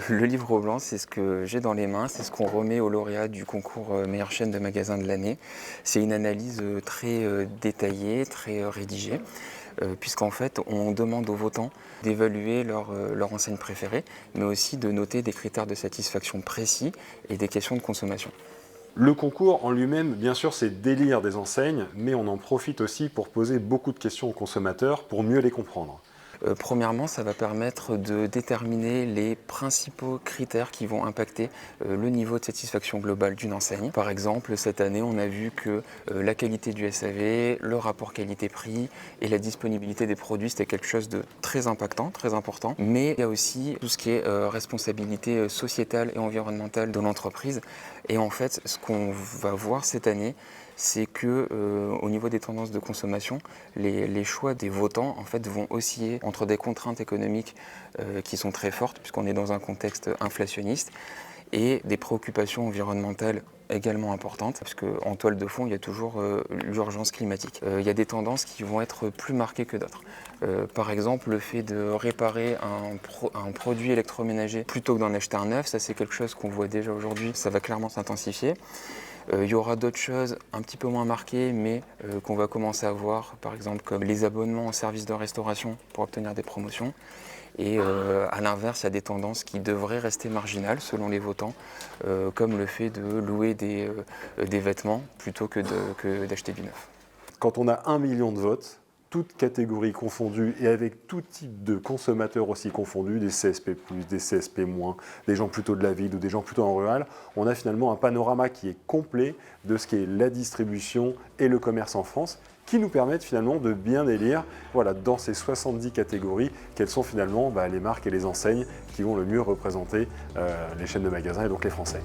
Le livre blanc, c'est ce que j'ai dans les mains, c'est ce qu'on remet aux lauréats du concours meilleure chaîne de magasins de l'année. C'est une analyse très détaillée, très rédigée, puisqu'en fait, on demande aux votants d'évaluer leur enseigne préférée, mais aussi de noter des critères de satisfaction précis et des questions de consommation. Le concours en lui-même, bien sûr, c'est d'élire des enseignes, mais on en profite aussi pour poser beaucoup de questions aux consommateurs pour mieux les comprendre. Premièrement, ça va permettre de déterminer les principaux critères qui vont impacter le niveau de satisfaction globale d'une enseigne. Par exemple, cette année, on a vu que la qualité du SAV, le rapport qualité-prix et la disponibilité des produits, c'était quelque chose de très impactant, très important. Mais il y a aussi tout ce qui est responsabilité sociétale et environnementale de l'entreprise. Et en fait, ce qu'on va voir cette année, c'est que au niveau des tendances de consommation, les choix des votants en fait, vont osciller entre des contraintes économiques qui sont très fortes, puisqu'on est dans un contexte inflationniste, et des préoccupations environnementales également importantes, parce qu'en toile de fond, il y a toujours l'urgence climatique. Il y a des tendances qui vont être plus marquées que d'autres. Par exemple, le fait de réparer un produit électroménager plutôt que d'en acheter un neuf, ça c'est quelque chose qu'on voit déjà aujourd'hui, ça va clairement s'intensifier. Il y aura d'autres choses un petit peu moins marquées, mais qu'on va commencer à voir, par exemple comme les abonnements aux services de restauration pour obtenir des promotions. Et à l'inverse, il y a des tendances qui devraient rester marginales selon les votants, comme le fait de louer des vêtements plutôt que d'acheter du neuf. Quand on a 1 million de votes, toutes catégories confondues et avec tout type de consommateurs aussi confondus, des CSP+, des CSP-, des gens plutôt de la ville ou des gens plutôt en rural, on a finalement un panorama qui est complet de ce qu'est la distribution et le commerce en France, qui nous permettent finalement de bien élire, voilà, dans ces 70 catégories, quelles sont finalement les marques et les enseignes qui vont le mieux représenter les chaînes de magasins et donc les Français.